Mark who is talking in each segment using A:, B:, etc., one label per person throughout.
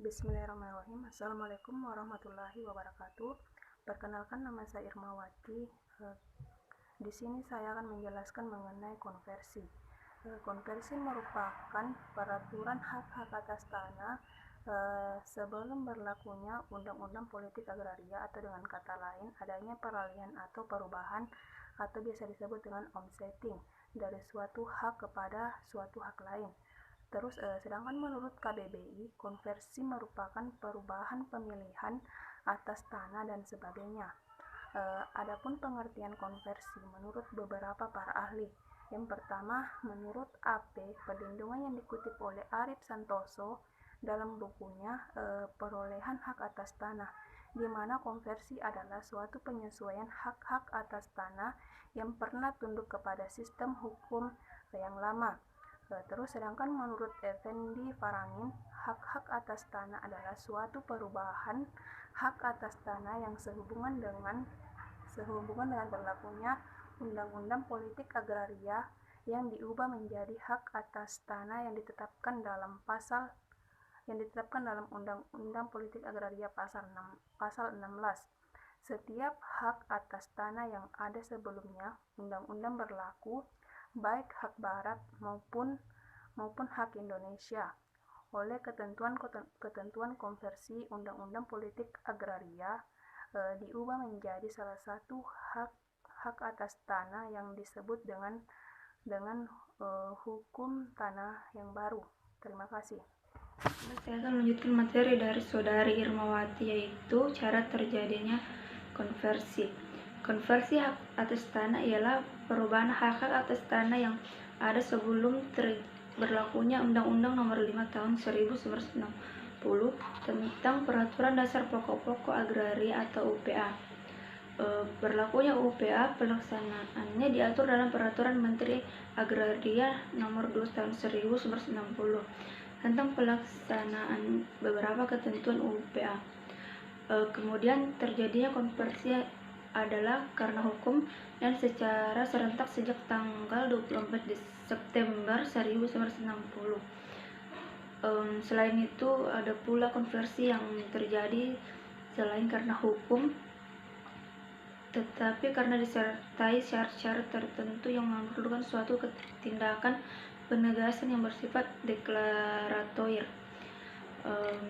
A: Bismillahirrahmanirrahim. Assalamualaikum warahmatullahi wabarakatuh. Perkenalkan, nama saya Irmawati. Di sini saya akan menjelaskan mengenai konversi. Konversi merupakan peraturan hak-hak atas tanah sebelum berlakunya Undang-Undang Politik Agraria, atau dengan kata lain adanya peralihan atau perubahan atau biasa disebut dengan offsetting dari suatu hak kepada suatu hak lain. Sedangkan menurut KBBI, konversi merupakan perubahan pemilihan atas tanah dan sebagainya. Adapun pengertian konversi menurut beberapa para ahli. Yang pertama, menurut AP Perlindungan yang dikutip oleh Arif Santoso dalam bukunya Perolehan Hak Atas Tanah, di mana konversi adalah suatu penyesuaian hak-hak atas tanah yang pernah tunduk kepada sistem hukum yang lama. Sedangkan menurut Effendi Farangin, hak-hak atas tanah adalah suatu perubahan hak atas tanah yang sehubungan dengan berlakunya Undang-Undang Politik Agraria yang diubah menjadi hak atas tanah yang ditetapkan dalam Undang-Undang Politik Agraria pasal 16. Setiap hak atas tanah yang ada sebelumnya undang-undang berlaku, baik hak barat maupun hak Indonesia. Oleh ketentuan konversi Undang-Undang Politik Agraria diubah menjadi salah satu hak atas tanah yang disebut dengan hukum tanah yang baru. Terima kasih.
B: Saya akan melanjutkan materi dari Saudari Irmawati, yaitu cara terjadinya konversi. Konversi hak atas tanah ialah perubahan hak-hak atas tanah yang ada sebelum berlakunya Undang-Undang Nomor 5 Tahun 1960 tentang Peraturan Dasar Pokok-Pokok Agraria atau UPA. Berlakunya UPA, pelaksanaannya diatur dalam Peraturan Menteri Agraria Nomor 2 Tahun 1960 tentang pelaksanaan beberapa ketentuan UPA. Kemudian terjadinya konversi adalah karena hukum dan secara serentak sejak tanggal 24 September 1960. Selain itu, ada pula konversi yang terjadi selain karena hukum, tetapi karena disertai syarat-syarat tertentu yang memerlukan suatu tindakan penegasan yang bersifat deklaratoir.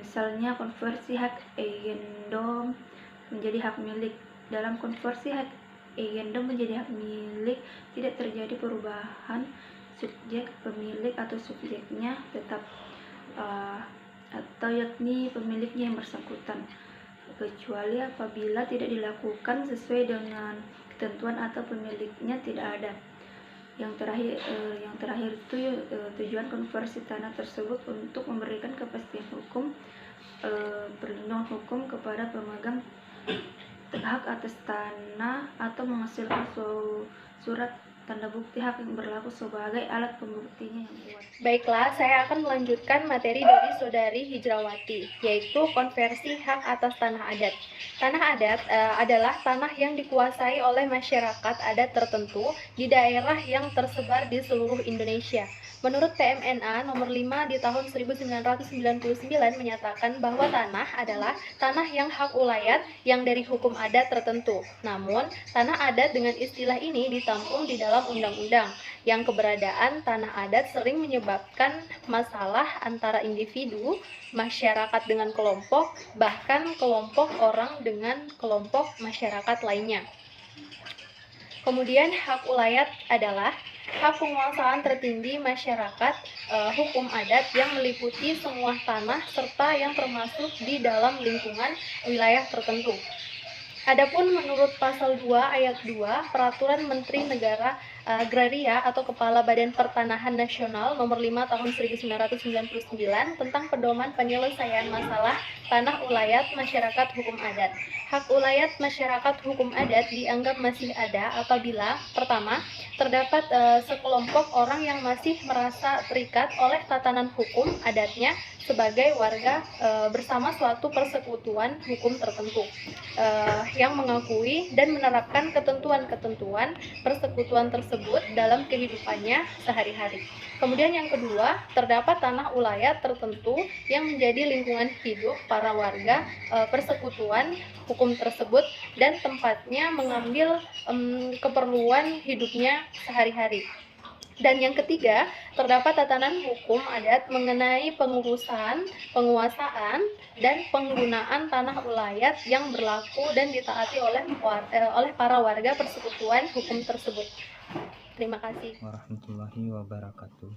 B: Misalnya konversi hak eigendom menjadi hak milik. Dalam konversi hak eigendom menjadi hak milik tidak terjadi perubahan subjek pemilik atau subjeknya tetap atau yakni pemiliknya yang bersangkutan, kecuali apabila tidak dilakukan sesuai dengan ketentuan atau pemiliknya tidak ada. Yang terakhir itu tujuan konversi tanah tersebut untuk memberikan kepastian hukum, perlindungan hukum kepada pemegang hak atas tanah atau menghasilkan surat tanda bukti hak yang berlaku sebagai alat pembuktinya yang kuat.
C: Baiklah, saya akan melanjutkan materi dari Saudari Hijrawati, yaitu konversi hak atas tanah adat. Tanah adat adalah tanah yang dikuasai oleh masyarakat adat tertentu di daerah yang tersebar di seluruh Indonesia. Menurut PMNA nomor 5 di tahun 1999 menyatakan bahwa tanah adalah tanah yang hak ulayat yang dari hukum adat tertentu. Namun, tanah adat dengan istilah ini ditampung di dalam undang-undang, yang keberadaan tanah adat sering menyebabkan masalah antara individu, masyarakat dengan kelompok, bahkan kelompok orang dengan kelompok masyarakat lainnya. Kemudian hak ulayat adalah hak penguasaan tertinggi masyarakat hukum adat yang meliputi semua tanah serta yang termasuk di dalam lingkungan wilayah tertentu. Adapun menurut pasal 2 ayat 2 Peraturan Menteri Negara Agraria atau Kepala Badan Pertanahan Nasional nomor 5 tahun 1999 tentang pedoman penyelesaian masalah tanah ulayat masyarakat hukum adat. Hak ulayat masyarakat hukum adat dianggap masih ada apabila pertama, terdapat sekelompok orang yang masih merasa terikat oleh tatanan hukum adatnya sebagai warga bersama suatu persekutuan hukum tertentu yang mengakui dan menerapkan ketentuan-ketentuan persekutuan tersebut tersebut dalam kehidupannya sehari-hari. Kemudian yang kedua, terdapat tanah ulayat tertentu yang menjadi lingkungan hidup para warga persekutuan hukum tersebut dan tempatnya mengambil keperluan hidupnya sehari-hari. Dan yang ketiga, terdapat tatanan hukum adat mengenai pengurusan, penguasaan, dan penggunaan tanah ulayat yang berlaku dan ditaati oleh para warga persekutuan hukum tersebut. Terima kasih.
D: Warahmatullahi wabarakatuh.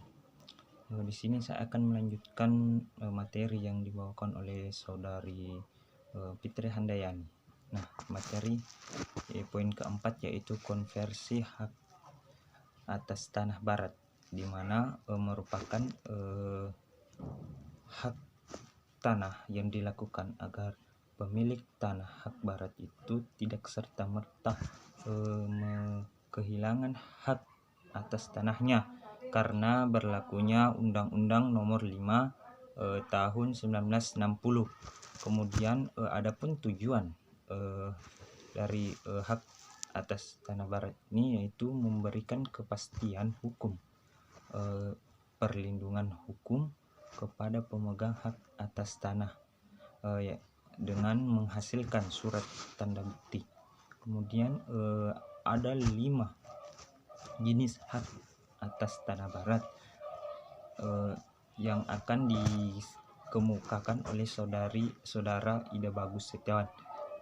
D: Di sini saya akan melanjutkan materi yang dibawakan oleh saudari Fitri Handayani. Nah, materi poin keempat yaitu konversi hak atas tanah barat, di mana merupakan hak tanah yang dilakukan agar pemilik tanah hak barat itu tidak serta-merta kehilangan hak atas tanahnya karena berlakunya Undang-Undang Nomor 5 tahun 1960. Kemudian adapun tujuan dari hak atas tanah barat ini yaitu memberikan kepastian hukum, perlindungan hukum kepada pemegang hak atas tanah dengan menghasilkan surat tanda bukti. Kemudian ada 5 jenis hak atas tanah barat yang akan dikemukakan oleh saudara Ida Bagus Setiawan.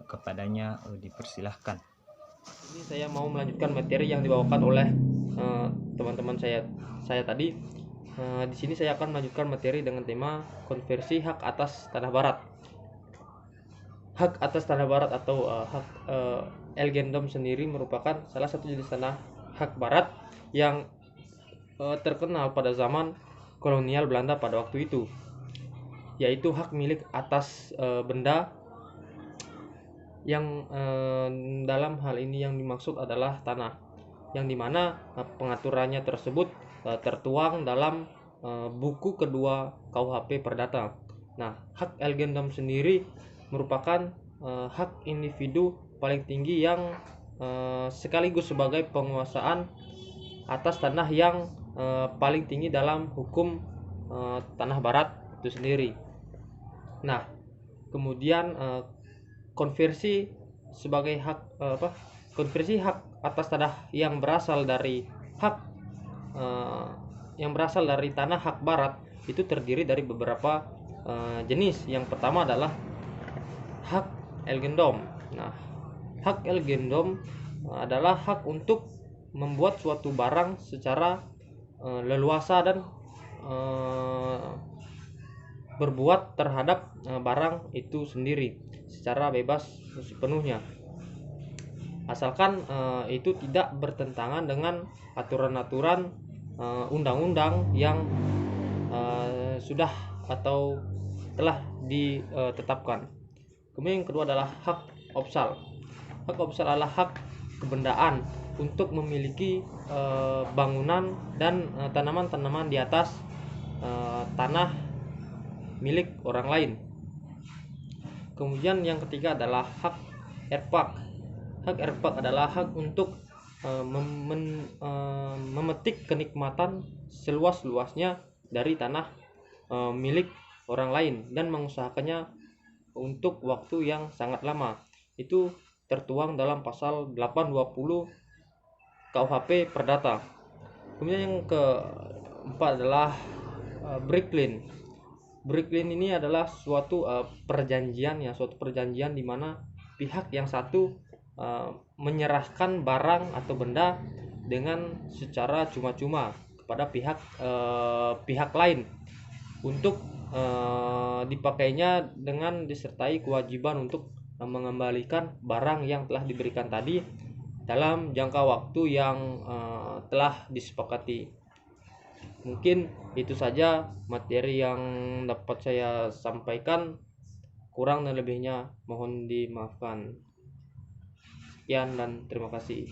D: Kepadanya dipersilahkan.
E: Ini saya mau melanjutkan materi yang dibawakan oleh teman-teman saya tadi. Di sini saya akan melanjutkan materi dengan tema konversi hak atas tanah barat. Hak atas tanah barat atau hak Elgendom sendiri merupakan salah satu jenis tanah hak barat yang terkenal pada zaman kolonial Belanda pada waktu itu, yaitu hak milik atas benda yang dalam hal ini yang dimaksud adalah tanah, yang dimana pengaturannya tersebut tertuang dalam buku kedua KUHP Perdata. Nah, hak Elgendom sendiri merupakan hak individu paling tinggi yang sekaligus sebagai penguasaan atas tanah yang paling tinggi dalam hukum tanah barat itu sendiri. Nah, kemudian konversi sebagai konversi hak atas tanah yang berasal dari tanah hak barat itu terdiri dari beberapa jenis. Yang pertama adalah hak Elgendom. Nah, hak Elgendom adalah hak untuk membuat suatu barang secara leluasa dan berbuat terhadap barang itu sendiri secara bebas sepenuhnya, asalkan itu tidak bertentangan dengan aturan-aturan undang-undang yang sudah atau telah ditetapkan. Kemudian yang kedua adalah hak opsal. Hak opsal adalah hak kebendaan untuk memiliki bangunan dan tanaman-tanaman di atas tanah milik orang lain. Kemudian yang ketiga adalah hak erpak. Hak erpak adalah hak untuk memetik kenikmatan seluas-luasnya dari tanah milik orang lain dan mengusahakannya untuk waktu yang sangat lama. Itu tertuang dalam pasal 820 KUHP Perdata. Kemudian yang keempat adalah Brooklyn. Brooklyn ini adalah suatu perjanjian di mana pihak yang satu menyerahkan barang atau benda dengan secara cuma-cuma kepada pihak lain untuk dipakainya dengan disertai kewajiban untuk mengembalikan barang yang telah diberikan tadi dalam jangka waktu yang telah disepakati. Mungkin itu saja materi yang dapat saya sampaikan. Kurang dan lebihnya mohon dimaafkan. Sekian dan terima kasih.